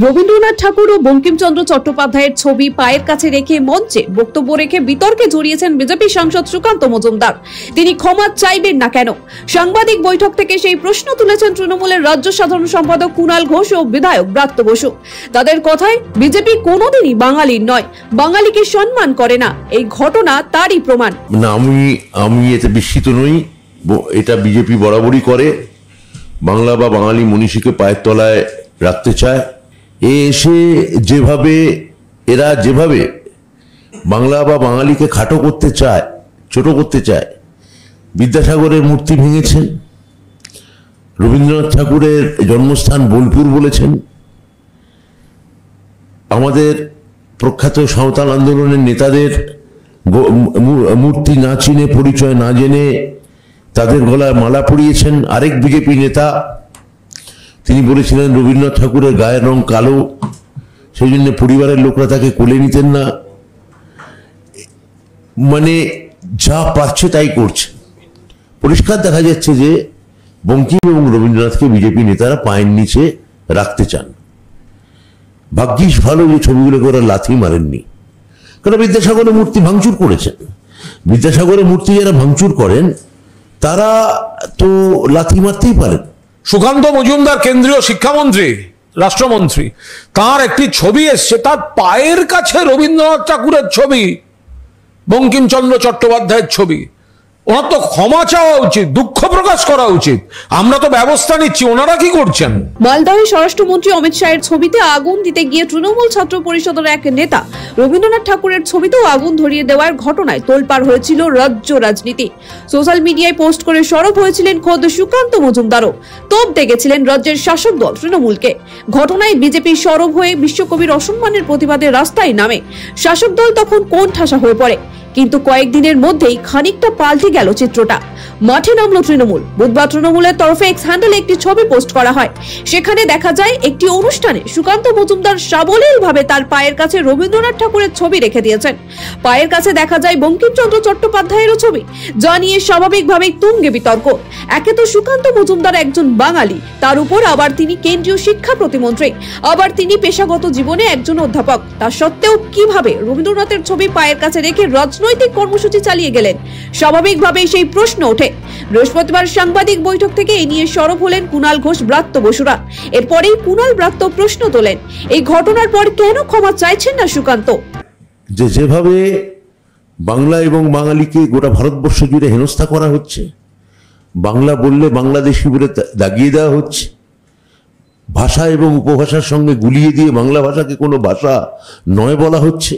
রবীন্দ্রনাথ ঠাকুর ও বঙ্কিমচন্দ্র চট্টোপাধ্যায়ের ছবি পায়ের কাছে রেখে মঞ্চে বক্তব্য রেখে বিতর্কে জড়িয়েছেন বিজেপি সাংসদ সুকান্ত মজুমদার। তিনি ক্ষমা চাইবেন না কেন? সাংবাদিক বৈঠক থেকে সেই প্রশ্ন তুলেছেন তৃণমূলের রাজ্য সাধারণ সম্পাদক কুণাল ঘোষ ও বিধায়ক ব্রাত্য বসু। তাদের কথায় বিজেপি কোনোদিনই বাঙালির নয়, বাঙালিকে সম্মান করে না। এই ঘটনা তারই প্রমাণ। না, আমি এতে বিস্মিত নই। এটা বিজেপি বরাবরই করে, বাংলা বা বাঙালি মনীষীকে পায়ের তলায় রাখতে চায়। এসে এরা যেভাবে বাংলা বা বাঙালিকে খাটো করতে চায়, ছোট করতে চায়। বিদ্যাসাগরের মূর্তি ভেঙেছেন, রবীন্দ্রনাথ ঠাকুরের জন্মস্থান বোলপুর বলেছেন, আমাদের প্রখ্যাত সাঁওতাল আন্দোলনের নেতাদের মূর্তি না চিনে, পরিচয় না জেনে তাদের গলায় মালা পরিয়েছেন। আরেক বিজেপি নেতা তিনি বলেছিলেন রবীন্দ্রনাথ ঠাকুরের গায়ের রং কালো, সেই জন্য পরিবারের লোকরা তাকে কোলে নিতেন না। মানে যা পাচ্ছে তাই করছে। পরিষ্কার দেখা যাচ্ছে যে বঙ্কিম এবং রবীন্দ্রনাথকে বিজেপি নেতারা পায়ের নিচে রাখতে চান। ভাগ্যিস ভালো যে ছবিগুলোকে ওরা লাথি মারেননি, কারণ বিদ্যাসাগরের মূর্তি ভাঙচুর করেছেন। বিদ্যাসাগরের মূর্তি যারা ভাঙচুর করেন তারা তো লাথি মারতেই পারেন। সুকান্ত মজুমদার কেন্দ্রীয় শিক্ষামন্ত্রী, রাষ্ট্রমন্ত্রী, তার একটি ছবি এসছে, তার পায়ের কাছে রবীন্দ্রনাথ ঠাকুরের ছবি, বঙ্কিমচন্দ্র চট্টোপাধ্যায়ের ছবি। ওনার তো ক্ষমা চাওয়া উচিত, দুঃখ প্রকাশ করা উচিত। আমরা তো ব্যবস্থা নিচ্ছি, ওনারা কি করছেন? মালদহে স্বরাষ্ট্রমন্ত্রী অমিত শাহের ছবিতে আগুন দিতে গিয়ে তৃণমূল ছাত্র পরিষদের এক নেতা রবীন্দ্রনাথ ঠাকুরের ছবিতেও আগুন ধরিয়ে দেওয়ার ঘটনায় তোলপাড় হয়েছিল রাজ্য রাজনীতি। সোশ্যাল মিডিয়ায় পোস্ট করে সরব হয়েছিলেন খোদ সুকান্ত মজুমদারও। তোপ দেখেছিলেন রাজ্যের শাসক দল তৃণমূলকে। ঘটনায় বিজেপি সরব হয়ে বিশ্বকবির অসম্মানের প্রতিবাদে রাস্তায় নামে। শাসক দল তখন কোণঠাসা হয়ে পড়ে, কিন্তু কয়েকদিনের মধ্যেই খানিকটা পাল্টে গেল চিত্রটা। মাঠে নামলো তৃণমূল। বুধবার তৃণমূলের তরফে এক্স হ্যান্ডেলে একটি ছবি পোস্ট করা হয়। সেখানে দেখা যায় একটি অনুষ্ঠানে সুকান্ত মজুমদার সাবলীল ভাবে তার পায়ের কাছে রবীন্দ্রনাথ ঠাকুরের ছবি রেখে দিয়েছেন। পায়ের কাছে দেখা যায় বঙ্কিমচন্দ্র চট্টোপাধ্যায়েরও ছবি, যা নিয়ে স্বাভাবিকভাবেই তুঙ্গে বিতর্ক। একে তো সুকান্ত মজুমদার একজন বাঙালি, তার উপর আবার তিনি কেন্দ্রীয় শিক্ষা প্রতিমন্ত্রী, আবার তিনি পেশাগত জীবনে একজন অধ্যাপক। তা সত্ত্বেও কিভাবে রবীন্দ্রনাথের ছবি পায়ের কাছে রেখে রাজনৈতিক কর্মসূচি চালিয়ে গেলেন? স্বাভাবিকভাবেই সেই প্রশ্ন ওঠে। বৃহস্পতিবার সাংবাদিক বৈঠক থেকে এই নিয়ে সরব হলেন কুণাল ঘোষ, ব্রাত্য বসুরা। এরপরেই কুণাল ব্রাত্য প্রশ্ন তোলেন, এই ঘটনার পর কেন ক্ষমা চাইছেন না সুকান্ত? যেভাবে বাংলা এবং বাঙালিকে গোটা ভারতবর্ষ জুড়ে হেনস্থা করা হচ্ছে, বাংলা বললে বাংলাদেশি বলে দাগিয়ে দেওয়া হচ্ছে, ভাষা এবং উপভাষার সঙ্গে গুলিয়ে দিয়ে বাংলা ভাষাকে কোনো ভাষা নয় বলা হচ্ছে,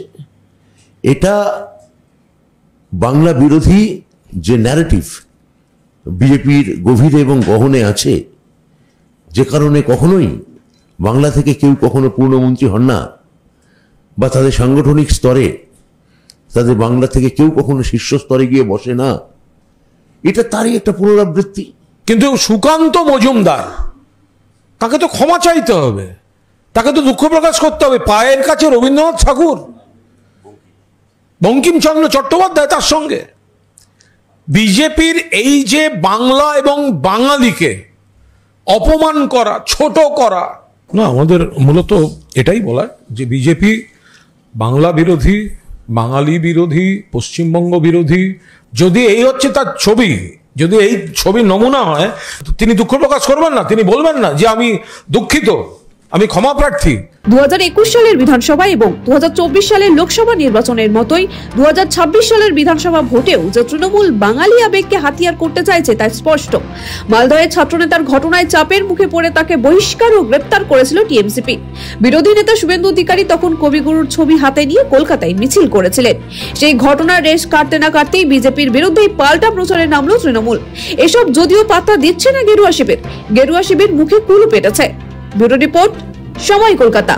এটা বাংলা বিরোধী যে ন্যারেটিভ বিজেপির গভীরে এবং গহনে আছে, যে কারণে কখনোই বাংলা থেকে কেউ কখনো পূর্ণমন্ত্রী হন না, বা তাদের সাংগঠনিক স্তরে তাদের বাংলা থেকে কেউ কখনো শীর্ষ স্তরে গিয়ে বসে না। এটা তারই একটা পুনরাবৃত্তি। কিন্তু সুকান্ত মজুমদার, তাকে তো ক্ষমা চাইতে হবে, তাকে তো দুঃখ প্রকাশ করতে হবে। পায়ের কাছে রবীন্দ্রনাথ ঠাকুর, বঙ্কিমচন্দ্র চট্টোপাধ্যায় তার সঙ্গে। বিজেপির এই যে বাংলা এবং বাঙালিকে অপমান করা, ছোট করা, না, আমাদের মূলত এটাই বলা যে বিজেপি বাংলা বিরোধী, বাঙালি বিরোধী, পশ্চিমবঙ্গ বিরোধী। যদি এই হচ্ছে তার ছবি, যদি এই ছবির নমুনা হয়, তিনি দুঃখ প্রকাশ করবেন না? তিনি বলবেন না যে আমি দুঃখিত, আমি ক্ষমা প্রার্থী? 2021 সালের বিধানসভা এবং 2024 সালের লোকসভা নির্বাচনের মতোই 2026 সালের বিধানসভা ভোটেও যে তৃণমূল বাঙালি আবেগকে হাতিয়ার করতে চাইছে তা স্পষ্ট। মালদহের ছাত্রনেতার ঘটনায় চাপের মুখে পড়ে তাকে বহিষ্কার ও গ্রেপ্তার করেছিল টিএমসিপি। বিরোধী নেতা শুভেন্দু অধিকারী তখন কবিগুরুর ছবি হাতে নিয়ে কলকাতায় মিছিল করেছিলেন। সেই ঘটনার রেশ কাটতে না কাটতেই বিজেপির বিরুদ্ধেই পাল্টা প্রচারে নামলো তৃণমূল। এসব যদিও পাত্তা দিচ্ছে না গেরুয়া শিবির মুখে কুলু পেটেছে। ব্যুরো রিপোর্ট, সময়, কলকাতা।